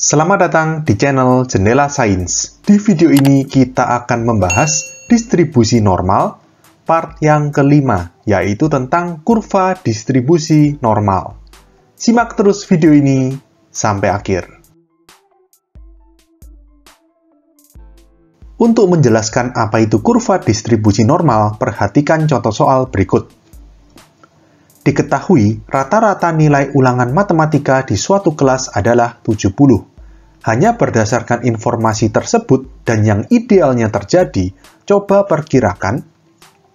Selamat datang di channel Jendela Sains. Di video ini kita akan membahas distribusi normal, part yang kelima, yaitu tentang kurva distribusi normal. Simak terus video ini sampai akhir. Untuk menjelaskan apa itu kurva distribusi normal, perhatikan contoh soal berikut. Diketahui rata-rata nilai ulangan matematika di suatu kelas adalah 70. Hanya berdasarkan informasi tersebut dan yang idealnya terjadi, coba perkirakan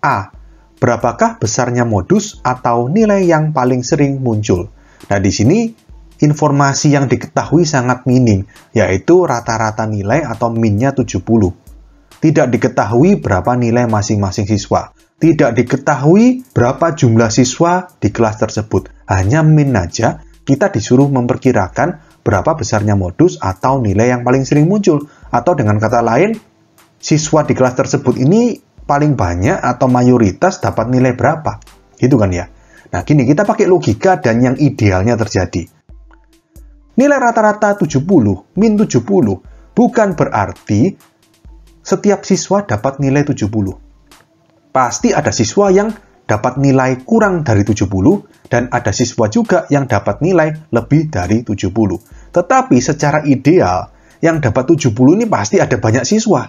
A. Berapakah besarnya modus atau nilai yang paling sering muncul? Nah, di sini informasi yang diketahui sangat minim, yaitu rata-rata nilai atau minnya 70. Tidak diketahui berapa nilai masing-masing siswa. Tidak diketahui berapa jumlah siswa di kelas tersebut. Hanya min aja, kita disuruh memperkirakan berapa besarnya modus atau nilai yang paling sering muncul. Atau dengan kata lain, siswa di kelas tersebut ini paling banyak atau mayoritas dapat nilai berapa. Gitu kan ya? Nah, gini, kita pakai logika dan yang idealnya terjadi. Nilai rata-rata 70, min 70, bukan berarti setiap siswa dapat nilai 70. Pasti ada siswa yang dapat nilai kurang dari 70, dan ada siswa juga yang dapat nilai lebih dari 70. Tetapi secara ideal, yang dapat 70 ini pasti ada banyak siswa.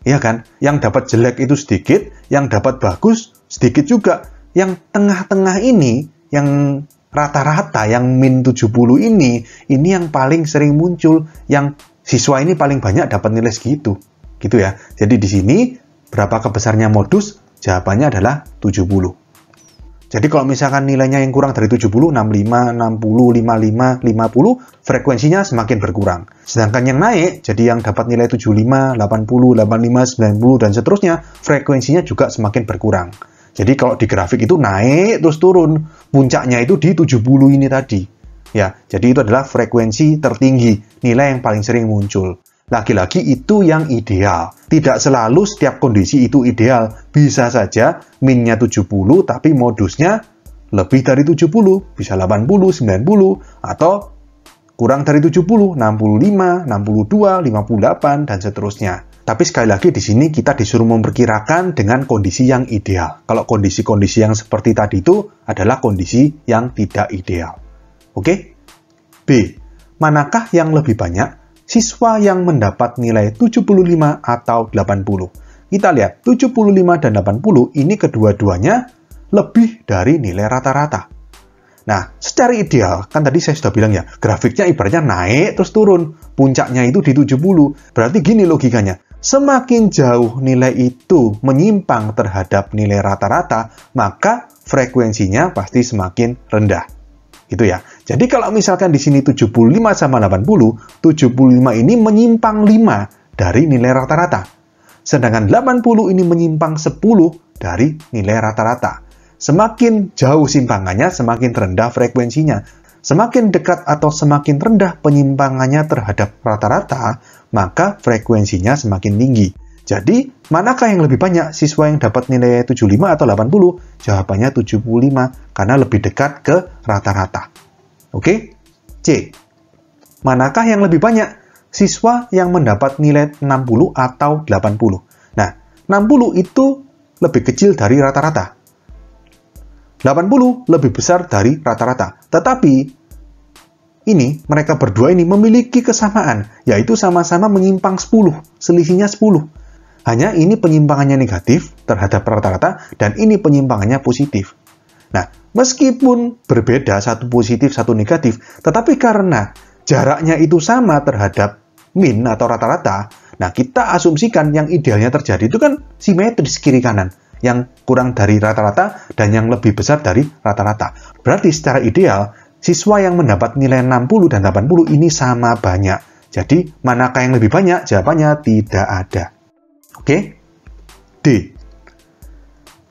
Ya kan? Yang dapat jelek itu sedikit, yang dapat bagus sedikit juga. Yang tengah-tengah ini, yang rata-rata, yang min 70 ini yang paling sering muncul, yang siswa ini paling banyak dapat nilai segitu. Gitu ya. Jadi di sini, berapa besarnya modus? Jawabannya adalah 70. Jadi kalau misalkan nilainya yang kurang dari 70, 65, 60, 55, 50, frekuensinya semakin berkurang. Sedangkan yang naik, jadi yang dapat nilai 75, 80, 85, 90, dan seterusnya, frekuensinya juga semakin berkurang. Jadi kalau di grafik itu naik terus turun, puncaknya itu di 70 ini tadi. Ya, jadi itu adalah frekuensi tertinggi, nilai yang paling sering muncul. Lagi-lagi itu yang ideal. Tidak selalu setiap kondisi itu ideal. Bisa saja minnya 70 tapi modusnya lebih dari 70. Bisa 80, 90, atau kurang dari 70, 65, 62, 58, dan seterusnya. Tapi sekali lagi di sini kita disuruh memperkirakan dengan kondisi yang ideal. Kalau kondisi-kondisi yang seperti tadi itu adalah kondisi yang tidak ideal. Oke? B. Manakah yang lebih banyak? Siswa yang mendapat nilai 75 atau 80. Kita lihat, 75 dan 80 ini kedua-duanya lebih dari nilai rata-rata. Nah, secara ideal, kan tadi saya sudah bilang ya, grafiknya ibaratnya naik terus turun. Puncaknya itu di 70. Berarti gini logikanya, semakin jauh nilai itu menyimpang terhadap nilai rata-rata, maka frekuensinya pasti semakin rendah. Gitu ya. Jadi kalau misalkan di sini 75 sama 80, 75 ini menyimpang 5 dari nilai rata-rata. Sedangkan 80 ini menyimpang 10 dari nilai rata-rata. Semakin jauh simpangannya, semakin rendah frekuensinya. Semakin dekat atau semakin rendah penyimpangannya terhadap rata-rata, maka frekuensinya semakin tinggi. Jadi, manakah yang lebih banyak siswa yang dapat nilai 75 atau 80? Jawabannya 75, karena lebih dekat ke rata-rata. Oke? C. Manakah yang lebih banyak siswa yang mendapat nilai 60 atau 80? Nah, 60 itu lebih kecil dari rata-rata. 80 lebih besar dari rata-rata. Tetapi, ini, mereka berdua ini memiliki kesamaan, yaitu sama-sama menyimpang 10, selisihnya 10. Hanya ini penyimpangannya negatif terhadap rata-rata, dan ini penyimpangannya positif. Nah, meskipun berbeda, satu positif, satu negatif, tetapi karena jaraknya itu sama terhadap min atau rata-rata, nah kita asumsikan yang idealnya terjadi itu kan simetris kiri kanan, yang kurang dari rata-rata dan yang lebih besar dari rata-rata. Berarti secara ideal, siswa yang mendapat nilai 60 dan 80 ini sama banyak. Jadi, manakah yang lebih banyak? Jawabannya tidak ada. Oke? D.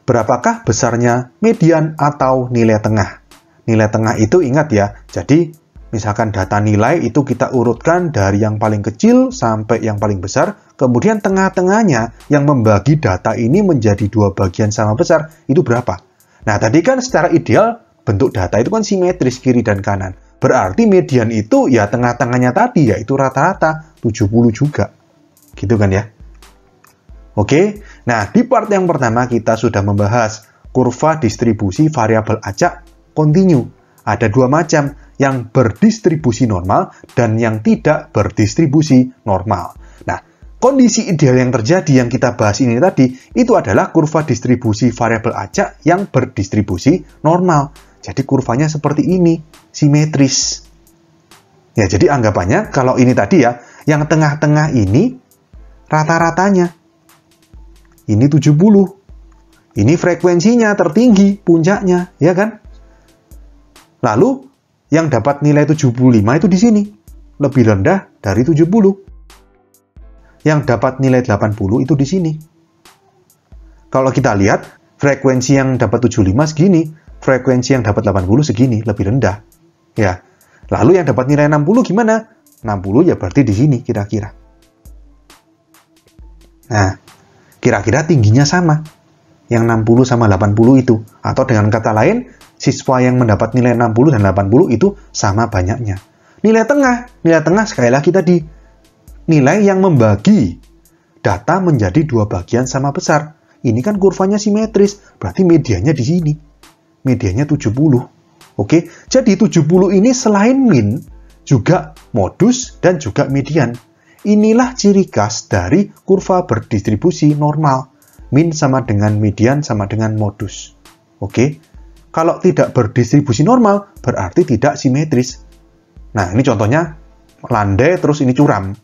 Berapakah besarnya median atau nilai tengah? Nilai tengah itu ingat ya, jadi misalkan data nilai itu kita urutkan dari yang paling kecil sampai yang paling besar, kemudian tengah-tengahnya yang membagi data ini menjadi dua bagian sama besar, itu berapa? Nah, tadi kan secara ideal bentuk data itu kan simetris kiri dan kanan. Berarti median itu ya tengah-tengahnya tadi, yaitu rata-rata 70 juga. Gitu kan ya? Oke, nah di part yang pertama kita sudah membahas kurva distribusi variabel acak kontinu. Ada dua macam, yang berdistribusi normal dan yang tidak berdistribusi normal. Nah, kondisi ideal yang terjadi yang kita bahas ini tadi, itu adalah kurva distribusi variabel acak yang berdistribusi normal. Jadi kurvanya seperti ini, simetris. Ya, jadi anggapannya kalau ini tadi ya, yang tengah-tengah ini rata-ratanya. Ini 70. Ini frekuensinya tertinggi, puncaknya, ya kan? Lalu, yang dapat nilai 75 itu di sini. Lebih rendah dari 70. Yang dapat nilai 80 itu di sini. Kalau kita lihat, frekuensi yang dapat 75 segini, frekuensi yang dapat 80 segini, lebih rendah. Ya. Lalu yang dapat nilai 60 gimana? 60 ya berarti di sini kira-kira. Nah, kira-kira tingginya sama. Yang 60 sama 80 itu. Atau dengan kata lain, siswa yang mendapat nilai 60 dan 80 itu sama banyaknya. Nilai tengah sekali lagi tadi. Nilai yang membagi data menjadi dua bagian sama besar. Ini kan kurvanya simetris, berarti mediannya di sini. Mediannya 70. Oke, jadi 70 ini selain min, juga modus dan juga median. Inilah ciri khas dari kurva berdistribusi normal. Min sama dengan median sama dengan modus. Oke, kalau tidak berdistribusi normal, berarti tidak simetris. Nah, ini contohnya landai terus ini curam.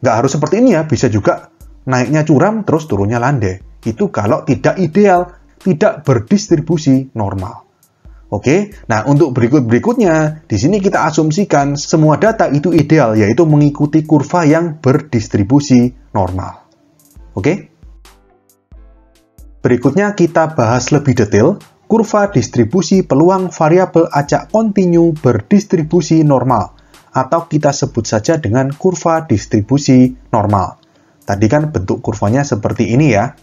Nggak harus seperti ini ya, bisa juga naiknya curam terus turunnya landai. Itu kalau tidak ideal, tidak berdistribusi normal. Oke, nah untuk berikutnya, di sini kita asumsikan semua data itu ideal, yaitu mengikuti kurva yang berdistribusi normal. Oke? Berikutnya kita bahas lebih detail kurva distribusi peluang variabel acak kontinu berdistribusi normal, atau kita sebut saja dengan kurva distribusi normal. Tadi kan bentuk kurvanya seperti ini ya.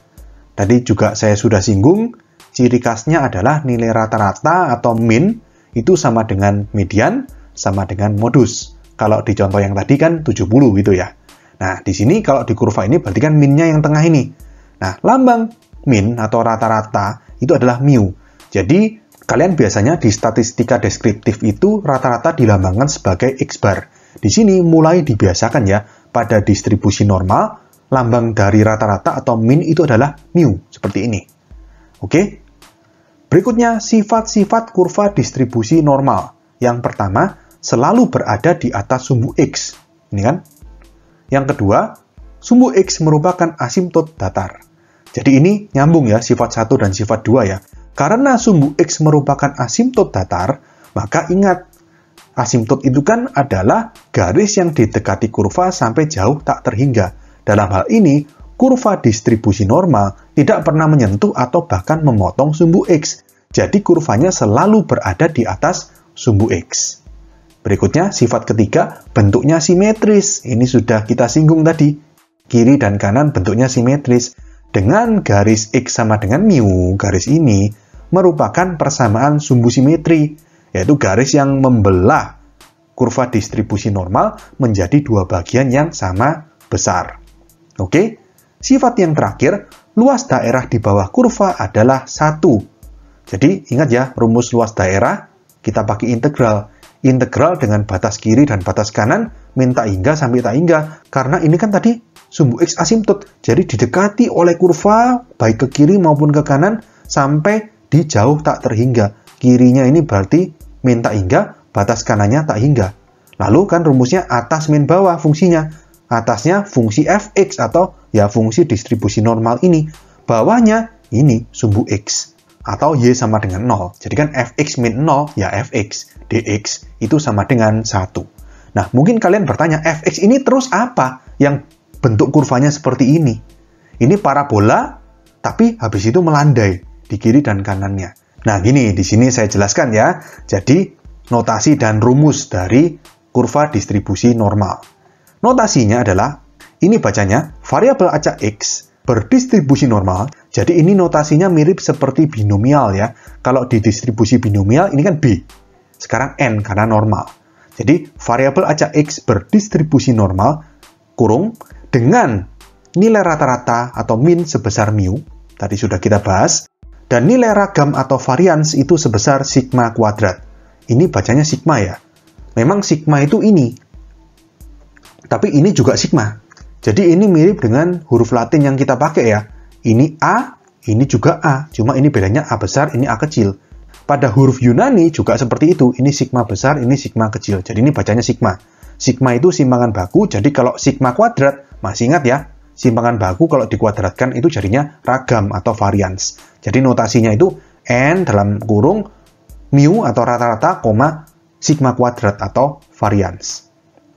Tadi juga saya sudah singgung, ciri khasnya adalah nilai rata-rata atau min itu sama dengan median, sama dengan modus. Kalau di contoh yang tadi kan 70 gitu ya. Nah, di sini kalau di kurva ini berarti kan minnya yang tengah ini. Nah, lambang min atau rata-rata itu adalah mu. Jadi, kalian biasanya di statistika deskriptif itu rata-rata dilambangkan sebagai X-bar. Di sini mulai dibiasakan ya, pada distribusi normal, lambang dari rata-rata atau min itu adalah mu, seperti ini. Oke? Berikutnya, sifat-sifat kurva distribusi normal. Yang pertama, selalu berada di atas sumbu X. Ini kan? Yang kedua, sumbu X merupakan asimtot datar. Jadi ini nyambung ya, sifat 1 dan sifat 2 ya. Karena sumbu X merupakan asimtot datar, maka ingat, asimtot itu kan adalah garis yang didekati kurva sampai jauh tak terhingga. Dalam hal ini, kurva distribusi normal tidak pernah menyentuh atau bahkan memotong sumbu X. Jadi kurvanya selalu berada di atas sumbu X. Berikutnya, sifat ketiga, bentuknya simetris. Ini sudah kita singgung tadi. Kiri dan kanan bentuknya simetris. Dengan garis X sama dengan mu, garis ini merupakan persamaan sumbu simetri, yaitu garis yang membelah kurva distribusi normal menjadi dua bagian yang sama besar. Oke, sifat yang terakhir, luas daerah di bawah kurva adalah 1. Jadi, ingat ya, rumus luas daerah, kita pakai integral. Integral dengan batas kiri dan batas kanan, min tak hingga sampai tak hingga. Karena ini kan tadi sumbu X asimtot, jadi didekati oleh kurva, baik ke kiri maupun ke kanan, sampai di jauh tak terhingga. Kirinya ini berarti min tak hingga, batas kanannya tak hingga. Lalu kan rumusnya atas min bawah fungsinya. Atasnya fungsi fx atau ya fungsi distribusi normal ini. Bawahnya ini sumbu x atau y sama dengan 0. Jadi kan fx min 0 ya fx. dx itu sama dengan 1. Nah, mungkin kalian bertanya, fx ini terus apa yang bentuk kurvanya seperti ini? Ini parabola, tapi habis itu melandai di kiri dan kanannya. Nah, gini, di sini saya jelaskan ya. Jadi, notasi dan rumus dari kurva distribusi normal. Notasinya adalah, ini bacanya, variabel acak X berdistribusi normal. Jadi, ini notasinya mirip seperti binomial ya. Kalau di distribusi binomial, ini kan B. sekarang n karena normal. Jadi variabel acak X berdistribusi normal, kurung, dengan nilai rata-rata atau min sebesar mu, tadi sudah kita bahas, dan nilai ragam atau varians itu sebesar sigma kuadrat. Ini bacanya sigma ya. Memang sigma itu ini, tapi ini juga sigma. Jadi ini mirip dengan huruf Latin yang kita pakai ya. Ini A, ini juga A, cuma ini bedanya A besar, ini A kecil. Pada huruf Yunani juga seperti itu, ini sigma besar, ini sigma kecil. Jadi ini bacanya sigma. Sigma itu simpangan baku, jadi kalau sigma kuadrat, masih ingat ya, simpangan baku kalau dikuadratkan itu jadinya ragam atau varians. Jadi notasinya itu n dalam kurung mu atau rata-rata, koma sigma kuadrat atau varians.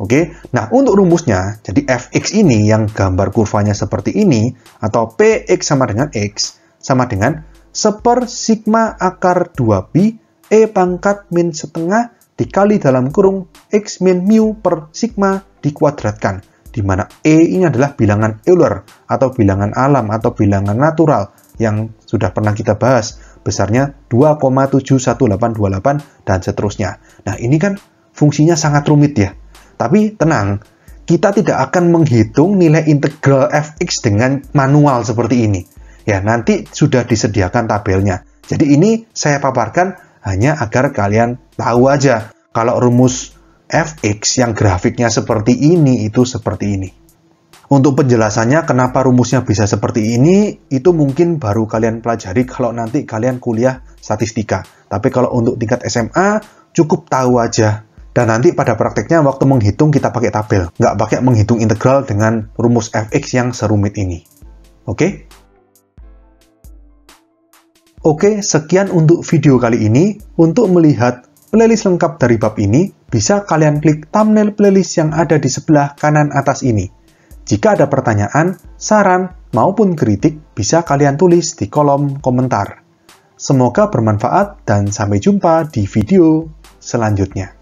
Oke, nah untuk rumusnya, jadi fx ini yang gambar kurvanya seperti ini, atau px sama dengan x, sama dengan 1 per sigma akar 2pi e pangkat min setengah dikali dalam kurung x min mu per sigma dikuadratkan, di mana e ini adalah bilangan Euler atau bilangan alam atau bilangan natural yang sudah pernah kita bahas, besarnya 2,71828 dan seterusnya. Nah ini kan fungsinya sangat rumit ya, tapi tenang, kita tidak akan menghitung nilai integral fx dengan manual seperti ini. Ya, nanti sudah disediakan tabelnya. Jadi ini saya paparkan hanya agar kalian tahu aja kalau rumus fx yang grafiknya seperti ini itu seperti ini. Untuk penjelasannya kenapa rumusnya bisa seperti ini, itu mungkin baru kalian pelajari kalau nanti kalian kuliah statistika. Tapi kalau untuk tingkat SMA, cukup tahu aja. Dan nanti pada prakteknya waktu menghitung kita pakai tabel. Nggak pakai menghitung integral dengan rumus fx yang serumit ini. Oke? Oke, sekian untuk video kali ini. Untuk melihat playlist lengkap dari bab ini, bisa kalian klik thumbnail playlist yang ada di sebelah kanan atas ini. Jika ada pertanyaan, saran, maupun kritik, bisa kalian tulis di kolom komentar. Semoga bermanfaat dan sampai jumpa di video selanjutnya.